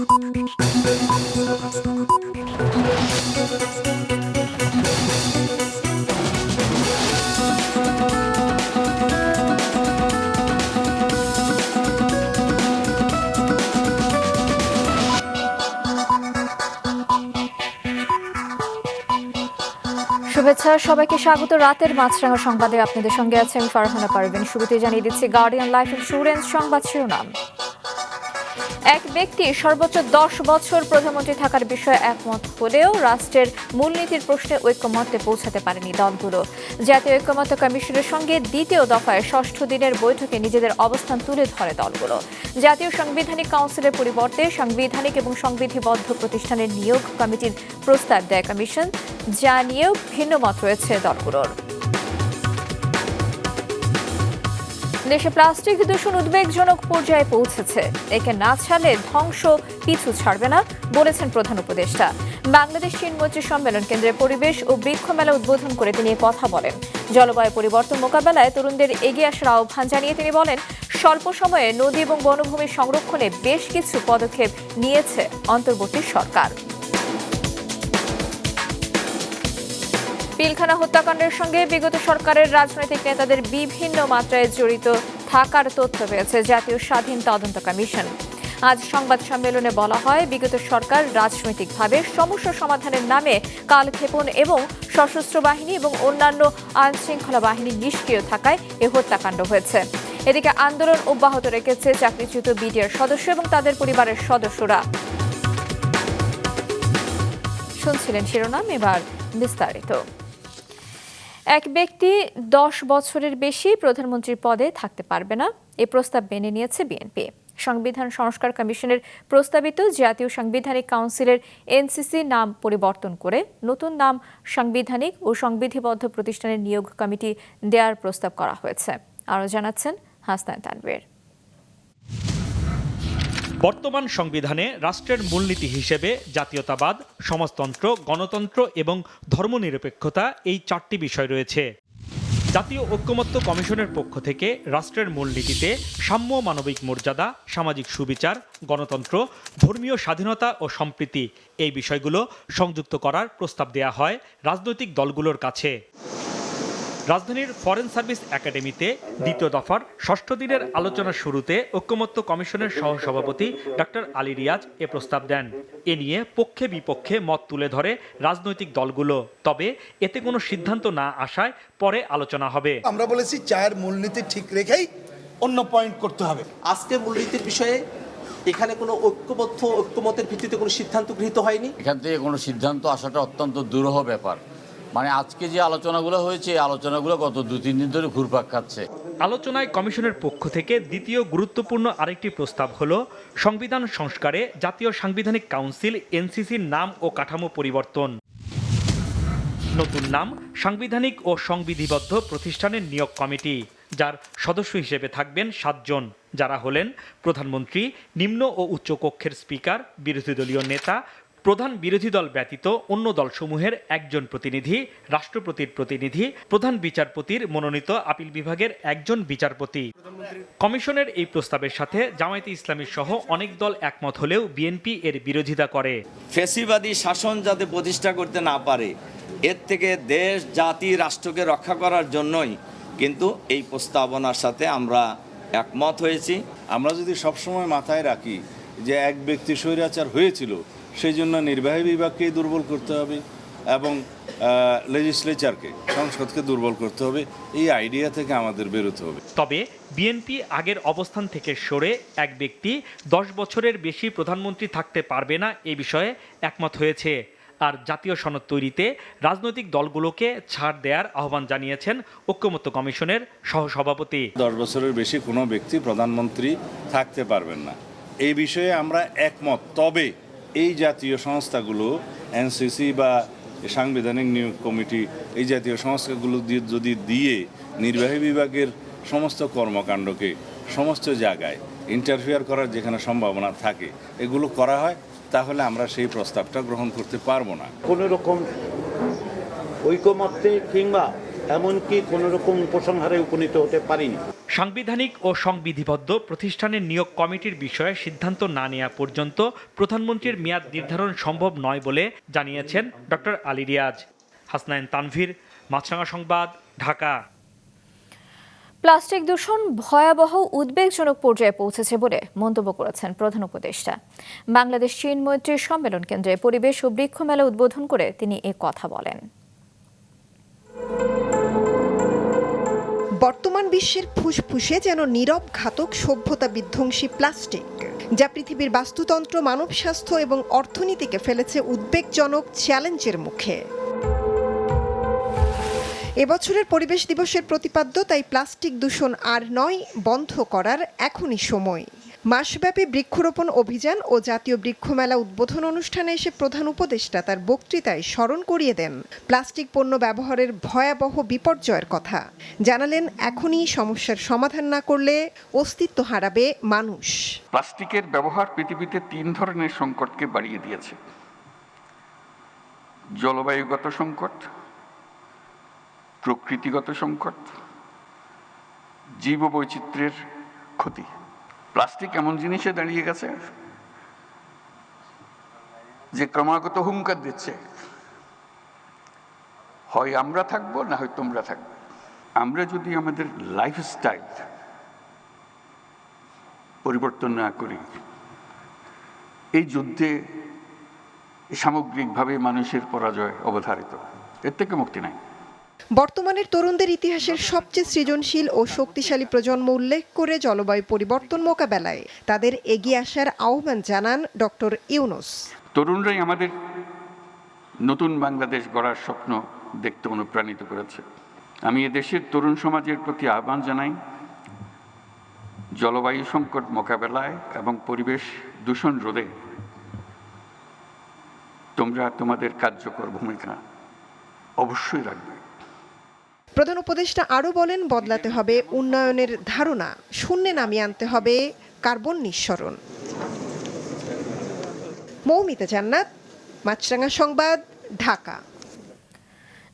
শুভেচ্ছা সবাইকে, স্বাগত রাতের মাছরাঙা সংবাদে। আপনাদের সঙ্গে আছে আমি ফারহানা পারভিন। শুরুতে জানিয়ে দিচ্ছি গার্ডিয়ান লাইফ ইন্স্যুরেন্স সংবাদ শিরোনাম। এক ব্যক্তি সর্বোচ্চ 10 বছর প্রধানমন্ত্রী থাকার বিষয়ে একমত হলেও রাষ্ট্রের মূলনীতির প্রশ্নে ঐক্যমত্যে পৌঁছাতে পারেনি দলগুলো। জাতীয় ঐক্যমত্য কমিশনের সঙ্গে দ্বিতীয় দফায় 6ষ্ঠ দিনের বৈঠকে নিজেদের অবস্থান তুলে ধরে দলগুলো। জাতীয় সাংবিধানিক কাউন্সিলের পরিবর্তে সাংবিধানিক এবং সংবিধিবদ্ধ প্রতিষ্ঠানের নিয়োগ কমিটির প্রস্তাব দেয় কমিশন, যা নিয়েও ভিন্ন মত রয়েছে দলগুলোর। দেশে প্লাস্টিক দূষণ উদ্বেগজনক পর্যায়ে পৌঁছেছে। একে না ছাড়লে ধ্বংস পিছু ছাড়বে না বলেছেন প্রধান উপদেষ্টা। বাংলাদেশ চীন মৈত্রী সম্মেলন কেন্দ্রে পরিবেশ ও বৃক্ষ মেলা উদ্বোধন করে তিনি কথা বলেন। জলবায়ু পরিবর্তন মোকাবেলায় তরুণদের এগিয়ে আসার আহ্বান জানিয়ে তিনি বলেন, স্বল্প সময়ে নদী এবং বনভূমি সংরক্ষণে বেশ কিছু পদক্ষেপ নিয়েছে অন্তর্বর্তী সরকার। পিলখানা হত্যাকাণ্ডের সঙ্গে বিগত সরকারের রাজনৈতিক নেতাদের বিভিন্ন মাত্রায় জড়িত থাকার তথ্য পেয়েছে জাতীয় স্বাধীন তদন্ত কমিশন। আজ সংবাদ সম্মেলনে বলা হয়, বিগত সরকার রাজনৈতিকভাবে সমস্যা সমাধানের নামে কালক্ষেপণ এবং সশস্ত্র বাহিনী এবং অন্যান্য আইনশৃঙ্খলা বাহিনী নিষ্ক্রিয় থাকায় এ হত্যাকাণ্ড হয়েছে। এদিকে আন্দোলন অব্যাহত রেখেছে চাকরিচ্যুত বিডিআর সদস্য এবং তাদের পরিবারের সদস্যরা। শুনছিলেন শিরোনাম, এবার বিস্তারিত। এক ব্যক্তি 10 বছরের বেশি প্রধানমন্ত্রীর পদে থাকতে পারবে না, এই প্রস্তাব মেনে নিয়েছে বিএনপি। সংবিধান সংস্কার কমিশনের প্রস্তাবিত জাতীয় সাংবিধানিক কাউন্সিলের এনসিসি নাম পরিবর্তন করে নতুন নাম সাংবিধানিক ও সংবিধিবদ্ধ প্রতিষ্ঠানের নিয়োগ কমিটি দেওয়ার প্রস্তাব করা হয়েছে। আরও জানাচ্ছেন হাসনাইন তানভীর। বর্তমান সংবিধানে রাষ্ট্রের মূলনীতি হিসেবে জাতীয়তাবাদ, সমাজতন্ত্র, গণতন্ত্র এবং ধর্মনিরপেক্ষতা এই 4টি বিষয় রয়েছে। জাতীয় ঐক্যমত্য কমিশনের পক্ষ থেকে রাষ্ট্রের মূলনীতিতে সাম্য, মানবিক মর্যাদা, সামাজিক সুবিচার, গণতন্ত্র, ধর্মীয় স্বাধীনতা ও সম্প্রীতি এই বিষয়গুলো সংযুক্ত করার প্রস্তাব দেয়া হয় রাজনৈতিক দলগুলোর কাছে। রাজধানীর ফরেন সার্ভিস একাডেমিতে দ্বিতীয় দফার 6ষ্ঠ দিনের আলোচনার শুরুতে ঐক্যমত্য কমিশনের সহসভাপতি ডক্টর আলী রিয়াজ এ প্রস্তাব দেন। এ নিয়ে পক্ষে বিপক্ষে মত তুলে ধরে রাজনৈতিক দলগুলো, তবে এতে কোনো সিদ্ধান্ত না আসায় পরে আলোচনা হবে। আমরা বলেছি চায়ের মূলনীতি ঠিক রেখেই অন্য পয়েন্ট করতে হবে। আজকে মূলনীতির বিষয়ে এখানে কোনো ঐক্যমতের ভিত্তিতে কোনো সিদ্ধান্ত গৃহীত হয়নি। এখান থেকে কোনো সিদ্ধান্ত আসাটা অত্যন্ত দুরূহ ব্যাপার। মানে আজকে যে আলোচনাগুলো হয়েছে, এই আলোচনাগুলো গত 2-3 দিন ধরে ঘুরপাক খাচ্ছে। আলোচনায় কমিশনের পক্ষ থেকে দ্বিতীয় গুরুত্বপূর্ণ আরেকটি প্রস্তাব হলো সংবিধান সংস্কারে জাতীয় সাংবিধানিক কাউন্সিল এনসিসির নাম ও কাঠামো পরিবর্তন। নতুন নাম সাংবিধানিক ও সংবিধিবদ্ধ প্রতিষ্ঠানের নিয়োগ কমিটি, যার সদস্য হিসেবে থাকবেন 7 জন, যারা হলেন প্রধানমন্ত্রী, নিম্ন ও উচ্চ কক্ষের স্পিকার, বিরোধী দলীয় নেতা, প্রধান বিরোধী দল ব্যতীত অন্য দলসমূহের একজন প্রতিনিধি, রাষ্ট্রপতির প্রতিনিধি, প্রধান বিচারপতির মনোনীত আপিল বিভাগের একজন বিচারপতি। কমিশনের এই প্রস্তাবের সাথে জামায়াতে ইসলামী সহ অনেক দল একমত হলেও বিএনপি এর বিরোধিতা করে। ফ্যাসিবাদী শাসন যাতে প্রতিষ্ঠা করতে না পারে, এর থেকে দেশ, জাতি, রাষ্ট্রকে রক্ষা করার জন্যই কিন্তু এই প্রস্তাবনার সাথে আমরা একমত হয়েছি। আমরা যদি সবসময় মাথায় রাখি যে এক ব্যক্তি স্বৈরাচার হয়েছিল, সেই জন্য নির্বাহী বিভাগকেই দুর্বল করতে হবে এবং লেজিসলেচারকে, সংসদকে দুর্বল করতে হবে, এই আইডিয়া থেকে আমাদের বেরোতে হবে। তবে বিএনপি আগের অবস্থান থেকে সরে এক ব্যক্তি 10 বছরের বেশি প্রধানমন্ত্রী থাকতে পারবে না এ বিষয়ে একমত হয়েছে। আর জাতীয় সনদ তৈরিতে রাজনৈতিক দলগুলোকে ছাড় দেওয়ার আহ্বান জানিয়েছেন ঐক্যমত্য কমিশনের সহসভাপতি। 10 বছরের বেশি কোনো ব্যক্তি প্রধানমন্ত্রী থাকতে পারবেন না, এই বিষয়ে আমরা একমত। তবে এই জাতীয় সংস্থাগুলো, এনসিসি বা সাংবিধানিক নিয়োগ কমিটি, এই জাতীয় সংস্থাগুলো যদি দিয়ে নির্বাহী বিভাগের সমস্ত কর্মকাণ্ডকে সমস্ত জায়গায় ইন্টারফেয়ার করার যেখানে সম্ভাবনা থাকে, এগুলো করা হয়, তাহলে আমরা সেই প্রস্তাবটা গ্রহণ করতে পারবো না। কোনো রকম ঐকমত্যে কিংবা এমনকি কোনো রকম উপসংহারে উপনীত হতে পারিনি। সাংবিধানিক ও সংবিধিবদ্ধ প্রতিষ্ঠানের নিয়োগ কমিটির বিষয়ে সিদ্ধান্ত না নেওয়া পর্যন্ত প্রধানমন্ত্রীর মেয়াদ নির্ধারণ সম্ভব নয় বলে জানিয়েছেন ডক্টর আলী রিয়াজ। হাসনাইন তানভীর, মাছরাঙা সংবাদ, ঢাকা। প্লাস্টিক দূষণ ভয়াবহ উদ্বেগজনক পর্যায়ে পৌঁছেছে বলে মন্তব্য করেছেন প্রধান উপদেষ্টা। বাংলাদেশ চীন মৈত্রী সম্মেলন কেন্দ্রে পরিবেশ ও বৃক্ষ মেলা উদ্বোধন করে তিনি এ কথা বলেন। বর্তমান বিশ্বের ফুসফুসে যেন নীরব ঘাতক সভ্যতা বিধ্বংসী প্লাস্টিক, যা পৃথিবীর বাস্তুতন্ত্র, মানব স্বাস্থ্য এবং অর্থনীতিকে ফেলেছে উদ্বেগজনক চ্যালেঞ্জের মুখে। এবছরের পরিবেশ দিবসের প্রতিপাদ্য তাই প্লাস্টিক দূষণ আর নয়, বন্ধ করার এখনই সময়। মাসব্যাপী বৃক্ষরোপণ অভিযান ও জাতীয় বৃক্ষ মেলা উদ্বোধন অনুষ্ঠানে এসে প্রধান উপদেষ্টা তার বক্তৃতায় স্মরণ করিয়ে দেন প্লাস্টিক পণ্য ব্যবহারের ভয়াবহ বিপর্যয়ের কথা। জানালেন, এখনই সমস্যার সমাধান না করলে অস্তিত্ব হারাবে মানুষ। প্লাস্টিকের ব্যবহার পৃথিবীতে 3 ধরনের সংকটকে বাড়িয়ে দিয়েছে: জলবায়ুগত সংকট, প্রকৃতিগত সংকট, জীববৈচিত্র্যের ক্ষতি। প্লাস্টিক এমন জিনিসে দাঁড়িয়ে গেছে যে ক্রমাগত হুঙ্কার দিচ্ছে, হয় আমরা থাকবো না হয় তোমরা থাকবে। আমরা যদি আমাদের লাইফস্টাইল পরিবর্তন না করি, এই যুদ্ধে সামগ্রিকভাবে মানুষের পরাজয় অবধারিত, এর থেকে মুক্তি নাই। বর্তমানের তরুণদের ইতিহাসের সবচেয়ে সৃজনশীল ও শক্তিশালী প্রজন্ম উল্লেখ করে জলবায়ু পরিবর্তন মোকাবেলায় তাদের এগিয়ে আসার আহ্বান জানান ডক্টর ইউনূস। তরুণরাই আমাদের নতুন বাংলাদেশ গড়ার স্বপ্ন দেখতে অনুপ্রাণিত করেছে। আমি এদেশের তরুণ সমাজের প্রতি আহ্বান জানাই, জলবায়ু সংকট মোকাবেলায় এবং পরিবেশ দূষণ রোধে তোমরা তোমাদের কার্যকর ভূমিকা অবশ্যই রাখবে। প্রধান উপদেষ্টা আরও বলেন, বদলাতে হবে উন্নয়নের ধারণা, শূন্যে নামিয়ে আনতে হবে কার্বন নিঃসরণ। মৌমিতা জান্নাত, মাছরাঙা সংবাদ, ঢাকা।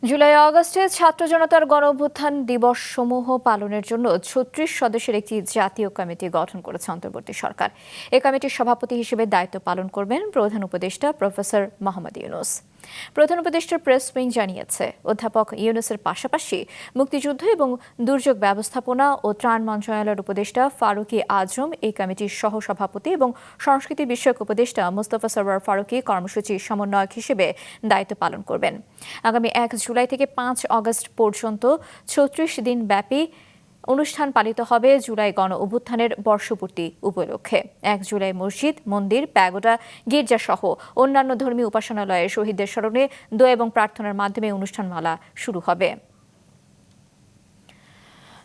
জুলাই আগস্টে ছাত্র জনতার গণঅভ্যুত্থান দিবস সমূহ পালনের জন্য 36 সদস্যের একটি জাতীয় কমিটি গঠন করেছে অন্তর্বর্তী সরকার। এই কমিটির সভাপতি হিসেবে দায়িত্ব পালন করবেন প্রধান উপদেষ্টা প্রফেসর মোহাম্মদ ইউনূস। প্রধান উপদেষ্টার প্রেস উইং জানিয়েছে, অধ্যাপক ইউনূসের পাশাপাশি মুক্তিযুদ্ধ এবং দুর্যোগ ব্যবস্থাপনা ও ত্রাণ মন্ত্রণালয়ের উপদেষ্টা ফারুকী আজম এই কমিটির সহ সভাপতি এবং সংস্কৃতি বিষয়ক উপদেষ্টা মোস্তফা সরওয়ার ফারুকী কর্মসূচির সমন্বয়ক হিসেবে দায়িত্ব পালন করবেন। আগামী 1 জুলাই থেকে 5 আগস্ট পর্যন্ত 36 দিন ব্যাপী অনুষ্ঠান পালিত হবে জুলাই গণ অভ্যুত্থানের বর্ষপূর্তি উপলক্ষে। 1 জুলাই মসজিদ, মন্দির, প্যাগোডা, গির্জা সহ অন্যান্য ধর্মীয় উপাসনালয়ে শহীদদের স্মরণে দোয়া এবং প্রার্থনার মাধ্যমে অনুষ্ঠানমালা শুরু হবে।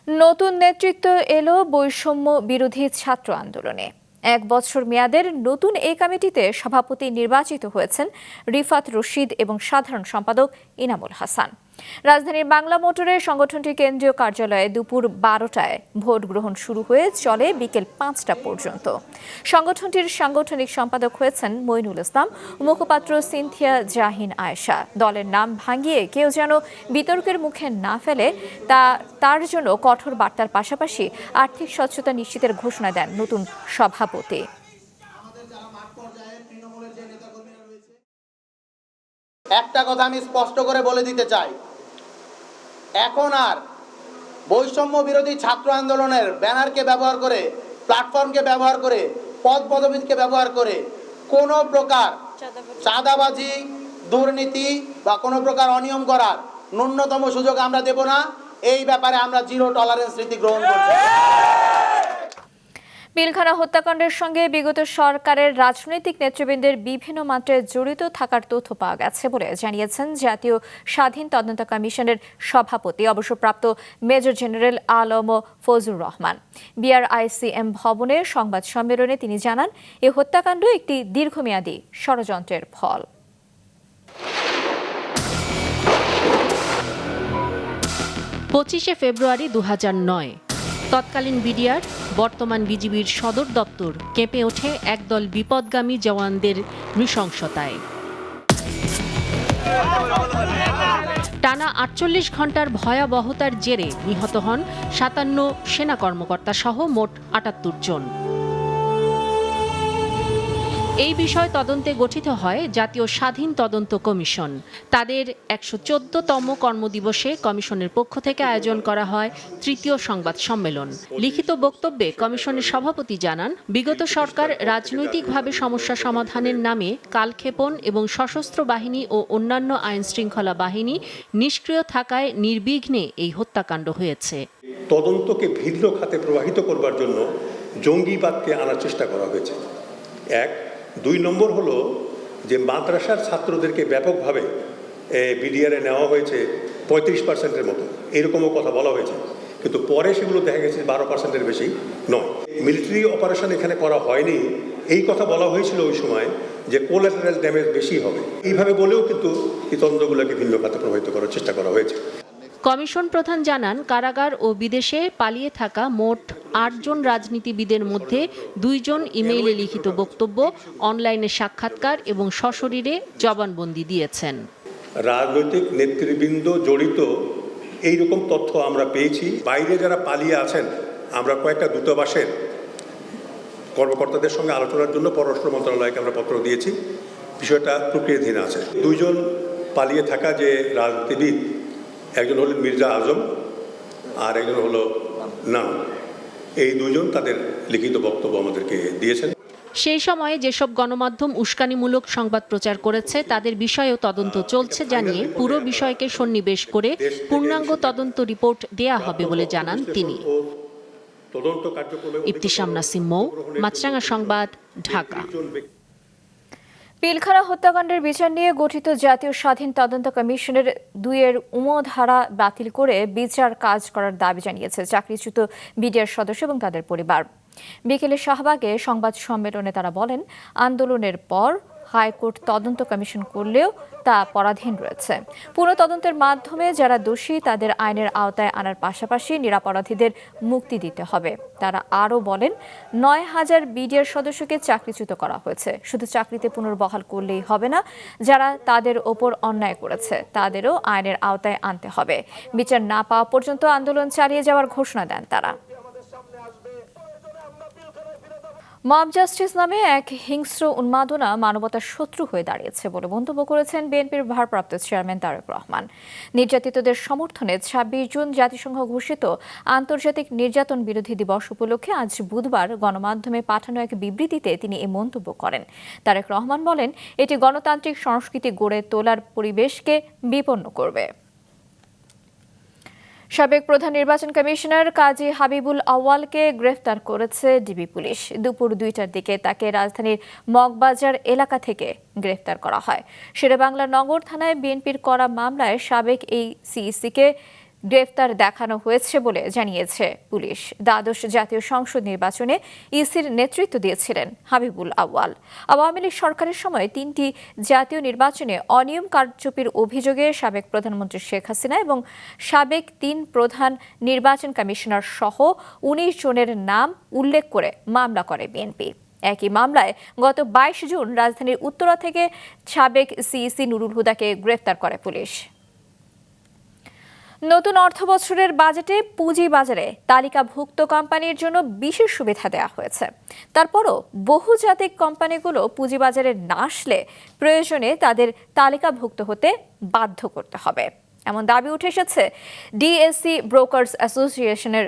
নতুন নেতৃত্ব এলো বৈষম্য বিরোধী ছাত্র আন্দোলনে। 1 বছর মেয়াদের নতুন এই কমিটিতে সভাপতি নির্বাচিত হয়েছেন রিফাত রশিদ এবং সাধারণ সম্পাদক ইনামুল হাসান। রাজধানীর বাংলা মোটরে সংগঠনটির কেন্দ্রীয় কার্যালয়ে দুপুর 12টায় ভোট গ্রহণ শুরু হয়ে চলে বিকেল 5টা পর্যন্ত। সংগঠনটির সাংগঠনিক সম্পাদক হয়েছেন মইনুল ইসলাম, মুখপাত্র সিনথিয়া জাহিন আয়েশা। দলের নাম ভাঙিয়ে কেউ যেন বিতর্কের মুখে না ফেলে তার জন্য কঠোর বার্তার পাশাপাশি আর্থিক স্বচ্ছতা নিশ্চিতের ঘোষণা দেন নতুন সভাপতি। একটা কথা আমি স্পষ্ট করে বলে দিতে চাই, এখন আর বৈষম্য বিরোধী ছাত্র আন্দোলনের ব্যানারকে ব্যবহার করে, প্ল্যাটফর্মকে ব্যবহার করে, পদ পদবীকে ব্যবহার করে কোনো প্রকার চাঁদাবাজি, দুর্নীতি বা কোনো প্রকার অনিয়ম করার ন্যূনতম সুযোগ আমরা দেব না। এই ব্যাপারে আমরা জিরো টলারেন্স নীতি গ্রহণ করছি। পিলখানা হত্যাকাণ্ডের সঙ্গে বিগত সরকারের রাজনৈতিক নেতৃবৃন্দের বিভিন্ন মাত্রায় জড়িত থাকার তথ্য পাওয়া গেছে বলে জানিয়েছেন জাতীয় স্বাধীন তদন্ত কমিশনের সভাপতি অবসরপ্রাপ্ত মেজর জেনারেল আলম ফজলুর রহমান। বিআরআইসিএম ভবনের সংবাদ সম্মেলনে তিনি জানান, এই হত্যাকাণ্ড একটি দীর্ঘমেয়াদী ষড়যন্ত্রের ফল। 25শে ফেব্রুয়ারি 2009 তৎকালীন বিডিআর, বর্তমান বিজিবির সদর দপ্তর কেঁপে ওঠে একদল বিপদগামী জওয়ানদের নৃশংসতায়। টানা ৪৮ ঘন্টার ভয়াবহতার জেরে নিহত হন ৫৭ সেনা কর্মকর্তা সহ মোট ৭৮ জন। এই বিষয় তদন্তে গঠিত হয় জাতীয় স্বাধীন তদন্ত কমিশন। তাদের ১১৪তম কর্মদিবসে কমিশনের পক্ষ থেকে আয়োজন করা হয় তৃতীয় সংবাদ সম্মেলন। লিখিত বক্তব্যে কমিশনের সভাপতি জানান, বিগত সরকার রাজনৈতিকভাবে সমস্যা সমাধানের নামে কালক্ষেপণ এবং সশস্ত্র বাহিনী ও অন্যান্য আইনশৃঙ্খলা বাহিনী নিষ্ক্রিয় থাকায় নির্বিঘ্নে এই হত্যাকাণ্ড হয়েছে। তদন্তকে ভিন্ন খাতে প্রবাহিত করবার জন্য জঙ্গিবাদকে আনার চেষ্টা করা হয়েছে। ২ নম্বর হলো যে মাদ্রাসার ছাত্রদেরকে ব্যাপকভাবে বিডিআরে নেওয়া হয়েছে ৩৫%-এর মতো, এরকমও কথা বলা হয়েছে, কিন্তু পরে সেগুলো দেখা গেছে 12%-এর বেশি নয়। মিলিটারি অপারেশন এখানে করা হয়নি, এই কথা বলা হয়েছিল ওই সময় যে কোলাটেরাল ড্যামেজ বেশি হবে। এইভাবে বলেও কিন্তু এই তদন্তগুলোকে ভিন্ন খাতে প্রভাবিত করার চেষ্টা করা হয়েছে। কমিশন প্রধান জানান, কারাগার ও বিদেশে পালিয়ে থাকা মোট ৮ জন রাজনীতিবিদের মধ্যে ২ জন ইমেইলে লিখিত বক্তব্য, অনলাইনে সাক্ষাৎকার এবং সশরীরে জবানবন্দি দিয়েছেন। রাজনৈতিক নেতৃবৃন্দ জড়িত এইরকম তথ্য আমরা পেয়েছি। বাইরে যারা পালিয়ে আছেন, আমরা কয়েকটা দূতাবাসের কর্মকর্তাদের সঙ্গে আলোচনার জন্য পররাষ্ট্র মন্ত্রণালয়কে আমরা পত্র দিয়েছি। বিষয়টা প্রক্রিয়াধীন আছে। ২ জন পালিয়ে থাকা যে রাজনীতিবিদ, একজন হলেন মির্জা আজম আর একজন হলো নাম, এই ২ জন তাদের লিখিত বক্তব্য আমাদেরকে দিয়েছেন। সেই সময়ে যেসব গণমাধ্যম উস্কানিমূলক সংবাদ প্রচার করেছে তাদের বিষয়েও তদন্ত চলছে জানিয়ে পুরো বিষয়কে সন্নিবেশ করে পূর্ণাঙ্গ তদন্ত রিপোর্ট দেয়া হবে বলে জানান তিনি। ইবতিসাম নাসিম মৌ, মাছরাঙা সংবাদ, ঢাকা। পিলখানা হত্যাকাণ্ডের বিচার নিয়ে গঠিত জাতীয় স্বাধীন তদন্ত কমিশনের ২-এর ধারা বাতিল করে বিচার কাজ করার দাবি জানিয়েছে চাকরিচ্যুত বিডিআর সদস্য এবং তাদের পরিবার। বিকেলে শাহবাগে সংবাদ সম্মেলনে তারা বলেন, আন্দোলনের পর হাইকোর্ট তদন্ত কমিশন করলেও তা পরাধীন রয়েছে। পুরো তদন্তের মাধ্যমে যারা দোষী তাদের আইনের আওতায় আনার পাশাপাশি নিরপরাধীদের মুক্তি দিতে হবে। তারা আরও বলেন, ৯,০০০ বিডিআর সদস্যকে চাকরিচ্যুত করা হয়েছে। শুধু চাকরিতে পুনর্বহাল করলেই হবে না, যারা তাদের ওপর অন্যায় করেছে তাদেরও আইনের আওতায় আনতে হবে। বিচার না পাওয়া পর্যন্ত আন্দোলন চালিয়ে যাওয়ার ঘোষণা দেন তারা। মব জাস্টিস নামে এক হিংস্র উন্মাদনা মানবতার শত্রু হয়ে দাঁড়িয়েছে বলে মন্তব্য করেছেন বিএনপির ভারপ্রাপ্ত চেয়ারম্যান তারেক রহমান। নির্যাতিতদের সমর্থনে ২৬ জুন জাতিসংঘ ঘোষিত আন্তর্জাতিক নির্যাতন বিরোধী দিবস উপলক্ষে আজ বুধবার গণমাধ্যমে পাঠানো এক বিবৃতিতে তিনি এই মন্তব্য করেন। তারেক রহমান বলেন, এটি গণতান্ত্রিক সংস্কৃতি গড়ে তোলার পরিবেশকে বিপন্ন করবে। সাবেক প্রধান নির্বাচন কমিশনার কাজী হাবিবুল আউয়ালকে গ্রেফতার করেছে ডিবি পুলিশ। দুপুর ২টার দিকে তাকে রাজধানীর মগবাজার এলাকা থেকে গ্রেফতার করা হয়। শেরেবাংলা নগর থানায় বিএনপির করা মামলায় সাবেক এই সিইসিকে গ্রেফতার দেখানো হয়েছে বলে জানিয়েছে পুলিশ। দ্বাদশ জাতীয় সংসদ নির্বাচনে ইসির নেতৃত্ব দিয়েছিলেন হাবিবুল আউয়াল। আওয়ামী লীগ সরকারের সময় ৩টি জাতীয় নির্বাচনে অনিয়ম কারচুপির অভিযোগে সাবেক প্রধানমন্ত্রী শেখ হাসিনা এবং সাবেক ৩ প্রধান নির্বাচন কমিশনার সহ ১৯ জনের নাম উল্লেখ করে মামলা করে বিএনপি। একই মামলায় গত ২২ জুন রাজধানীর উত্তরা থেকে সাবেক সিইসি নুরুল হুদাকে গ্রেফতার করে পুলিশ। নতুন অর্থবছরের বাজেটে পুঁজিবাজারে তালিকাভুক্ত কোম্পানির জন্য বিশেষ সুবিধা দেওয়া হয়েছে। তারপরও বহুজাতিক কোম্পানিগুলো পুঁজিবাজারে না আসলে প্রয়োজনে তাদের তালিকাভুক্ত হতে বাধ্য করতে হবে, এমন দাবি উঠে এসেছে ডিএসসি ব্রোকার্স অ্যাসোসিয়েশনের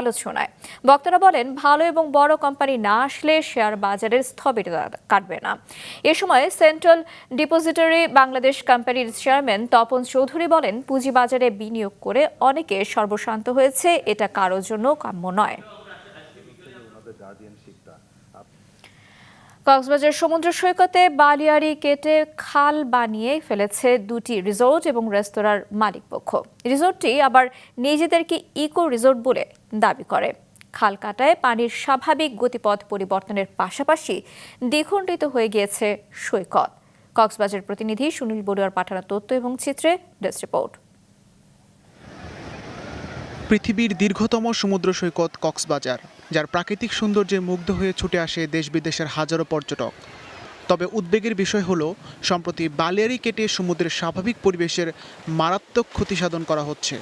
আলোচনায়। বক্তারা বলেন, ভালো এবং বড় কোম্পানি না আসলে শেয়ার বাজারের স্থবিরতা কাটবে না। এ সময় সেন্ট্রাল ডিপোজিটরি বাংলাদেশ কোম্পানির চেয়ারম্যান তপন চৌধুরী বলেন, পুঁজিবাজারে বিনিয়োগ করে অনেকে সর্বশান্ত হয়েছে, এটা কারোর জন্য কাম্য নয়। কক্সবাজার সমুদ্র সৈকতে বালিয়াড়ি কেটে খাল বানিয়ে ফেলেছে 2টি রিসোর্ট এবং রেস্তোরাঁর মালিকপক্ষ। রিসোর্টটি আবার নিজেদেরকে ইকো রিসোর্ট বলে দাবি করে। খাল কাটায় পানির স্বাভাবিক গতিপথ পরিবর্তনের পাশাপাশি দ্বিখণ্ডিত হয়ে গিয়েছে সৈকত। কক্সবাজার প্রতিনিধি সুনীল বড়ুয়ার পাঠানো তথ্য এবং চিত্রে ডেস্ক রিপোর্ট। পৃথিবীর দীর্ঘতম সমুদ্র সৈকত কক্সবাজার, যার প্রাকৃতিক সৌন্দর্যে মুগ্ধ হয়ে ছুটে আসে দেশ বিদেশের হাজারো পর্যটক। তবে উদ্বেগের বিষয় হলো সম্প্রতি বালিয়াড়ি কেটে সমুদ্রের স্বাভাবিক পরিবেশের মারাত্মক ক্ষতি সাধন করা হচ্ছে।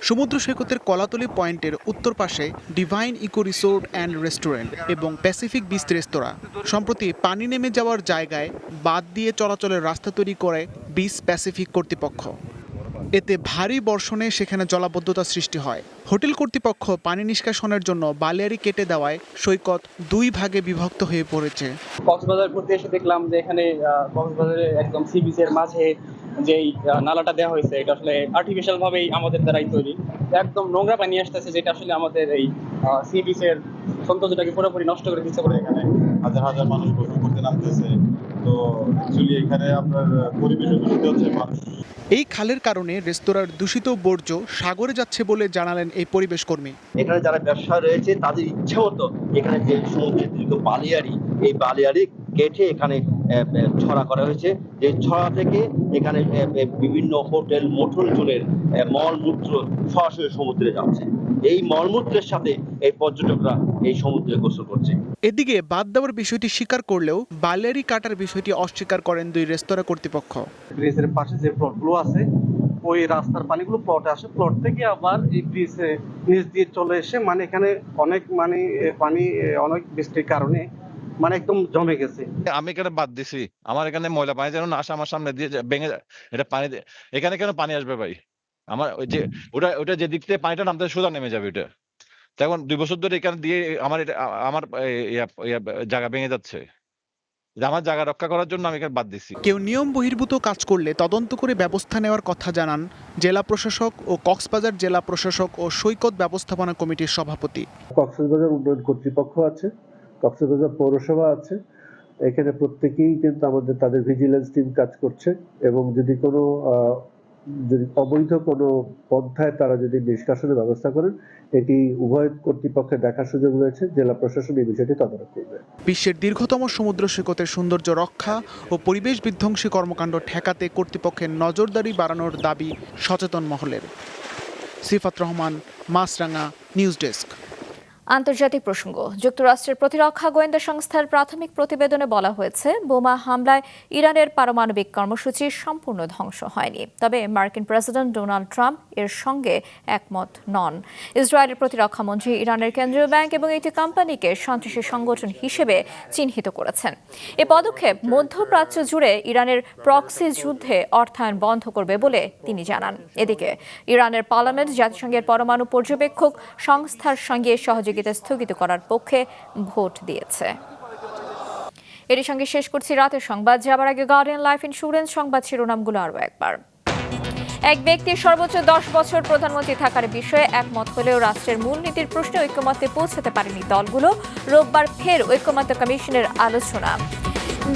সমুদ্র সৈকতের কলাতলি পয়েন্টের উত্তর পাশে Divine Eco Resort and Restaurant এবং প্যাসিফিক বিচ রেস্তোরাঁ সম্প্রতি পানি নেমে যাওয়ার জায়গায় বাঁধ দিয়ে চলাচলের রাস্তা তৈরি করে বিচ প্যাসিফিক কর্তৃপক্ষ। এতে ভারী বর্ষণে সেখানে জলাবদ্ধতা সৃষ্টি হয়। হোটেল কর্তৃপক্ষ পানি নিষ্কাশনের জন্য বালিয়াড়ি কেটে দেওয়ায় সৈকত 2 ভাগে বিভক্ত হয়ে পড়েছে। কক্সবাজার ঘুরতে এসে দেখলাম যে এখানে কক্সবাজারে একদম সি বিচের মাঝে যেই নালাটা দেওয়া হয়েছে এটা আসলে আর্টিফিশিয়াল ভাবেই আমাদের দ্বারাই তৈরি, একদম নোংরা পানি আসতেছে, যেটা আসলে আমাদের এই সি বিচের সৌন্দর্যটাকে পুরোপুরি নষ্ট করে দিচ্ছে। করে এখানে হাজার হাজার মানুষ গোসল করতে নামতেছে, তো অ্যাকচুয়ালি এখানে আপনার পরিবেশ দূষিত হচ্ছে। এই খালের কারণে রেস্তোরাঁর দূষিত বর্জ্য সাগরে যাচ্ছে বলে জানালেন এই পরিবেশ কর্মী। এখানে যারা ব্যবসা রয়েছে তাদের ইচ্ছা মতো এখানে যে সমুদ্রের দীর্ঘ বালিয়াড়ি, এই বালিয়াড়ি কেটে এখানে ছড়া করা হয়েছে। যে ছড়া থেকে এখানে বিভিন্ন হোটেল মোটর জনের মলমূত্র সরাসরি সমুদ্রে যাচ্ছে। এই মলমূত্রের সাথে এই পর্যটকরা এই সমুদ্রে গোসল করছে। এদিকে বাদ দেওয়ার বিষয়টি স্বীকার করলেও বালিয়াড়ি কাটার বিষয়টি অস্বীকার করেন 2 রেস্তোরাঁ কর্তৃপক্ষ। ব্রিজের পাশে যে প্লটগুলো আছে ওই রাস্তার পানিগুলো প্লটে আসে, প্লট থেকে আবার এই ব্রিজে নিচ দিয়ে চলে এসে মানে এখানে অনেক পানি অনেক বৃষ্টির কারণে মানে একদম জমে গেছে। আমি এখানে বাদ দিছি, আমার এখানে ময়লা পানি যেন না আসে আমার সামনে দিয়ে ভেঙে যায়। এটা পানি এখানে কেন পানি আসবে ভাই? আমার ওই যে ওটা যে দিক থেকে পানিটা নামতে সোজা নেমে যাবে। ওটা এখন 2 বছর ধরে এখানে দিয়ে আমার জায়গা ভেঙে যাচ্ছে। আমার জায়গা রক্ষা করার জন্য আমি এখানে বাদ দিচ্ছি। কেউ নিয়ম বহির্ভূত কাজ করলে তদন্ত করে ব্যবস্থা নেওয়ার কথা জানান জেলা প্রশাসক ও কক্সবাজার জেলা প্রশাসক ও সৈকত ব্যবস্থাপনা কমিটির সভাপতি। কক্সবাজার উন্নয়ন কর্তৃপক্ষ আছে, কক্সবাজার পৌরসভা আছে, এখানে প্রত্যেকেই কিন্তু আমাদের তাদের ভিজিলেন্স টিম কাজ করছে এবং যদি কোনো অবৈধ কোনো পন্থায় তারা যদি নিষ্কাশনের ব্যবস্থা করেন, এটি উভয় কর্তৃপক্ষের দেখার সুযোগ রয়েছে। জেলা প্রশাসন এই বিষয়টি তদারক করবে। বিশ্বের দীর্ঘতম সমুদ্র সৈকতের সৌন্দর্য রক্ষা ও পরিবেশ বিধ্বংসী কর্মকাণ্ড ঠেকাতে কর্তৃপক্ষের নজরদারি বাড়ানোর দাবি সচেতন মহলের। সিফাত রহমান, মাছরাঙা, নিউজ ডেস্ক। আন্তর্জাতিক প্রসঙ্গ। যুক্তরাষ্ট্রের প্রতিরক্ষা গোয়েন্দা সংস্থার প্রাথমিক প্রতিবেদনে বলা হয়েছে, বোমা হামলায় ইরানের পারমাণবিক কর্মসূচি সম্পূর্ণ ধ্বংস হয়নি। তবে মার্কিন প্রেসিডেন্ট ডোনাল্ড ট্রাম্প এর সঙ্গে একমত নন। ইসরায়েলের প্রতিরক্ষা মন্ত্রী ইরানের কেন্দ্রীয় ব্যাংক এবং একটি কোম্পানিকে সন্ত্রাসী সংগঠন হিসেবে চিহ্নিত করেছেন। এ পদক্ষেপ মধ্যপ্রাচ্য জুড়ে ইরানের প্রক্সি যুদ্ধে অর্থায়ন বন্ধ করবে বলে তিনি জানান। এদিকে ইরানের পার্লামেন্ট জাতিসংঘের পরমাণু পর্যবেক্ষক সংস্থার সঙ্গে সহযোগিতা স্থগিত করার পক্ষে ভোট দিয়েছে। এর সঙ্গে শেষ করছি রাতের সংবাদ। যাবার আগে গার্ডিয়ান লাইফ ইন্স্যুরেন্স সংবাদ শিরোনামগুলো আরও একবার। এক ব্যক্তি সর্বোচ্চ 10 বছর প্রধানমন্ত্রী থাকার বিষয়ে একমত হলেও রাষ্ট্রের মূলনীতির প্রশ্নে ঐক্যমত্যে পৌঁছাতে পারেনি দলগুলো। রোববার ফের ঐক্যমত্য কমিশনের আলোচনা।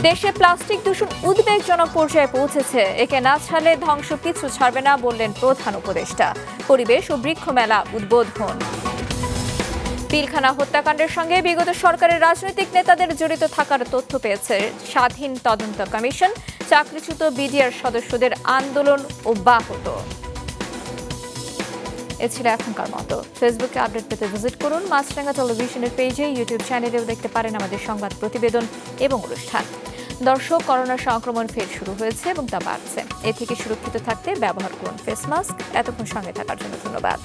দেশে প্লাস্টিক দূষণ উদ্বেগজনক পর্যায়ে পৌঁছেছে, একে না ছাড়লে ধ্বংস পিছু ছাড়বে না বললেন প্রধান উপদেষ্টা। পরিবেশ ও বৃক্ষ মেলা উদ্বোধন। পিলখানা হত্যাকাণ্ডের সঙ্গে বিগত সরকারের রাজনৈতিক নেতাদের জড়িত থাকার তথ্য পেয়েছে স্বাধীন তদন্ত কমিশন। চাকরিচ্যুত বিডিআর সদস্যদের আন্দোলন অব্যাহত। এ ছিল এখনকার মতো। ফেসবুকে আপডেট পেতে ভিজিট করুন মাছরাঙা টেলিভিশনের পেজে, ইউটিউব চ্যানেলেও দেখতে পারেন আমাদের সংবাদ প্রতিবেদন এবং অনুষ্ঠান। দর্শক, করোনা সংক্রমণ ফের শুরু হয়েছে এবং তা বাড়ছে। এ থেকে সুরক্ষিত থাকতে ব্যবহার করুন ফেস মাস্ক। এতক্ষণ সঙ্গে থাকার জন্য ধন্যবাদ।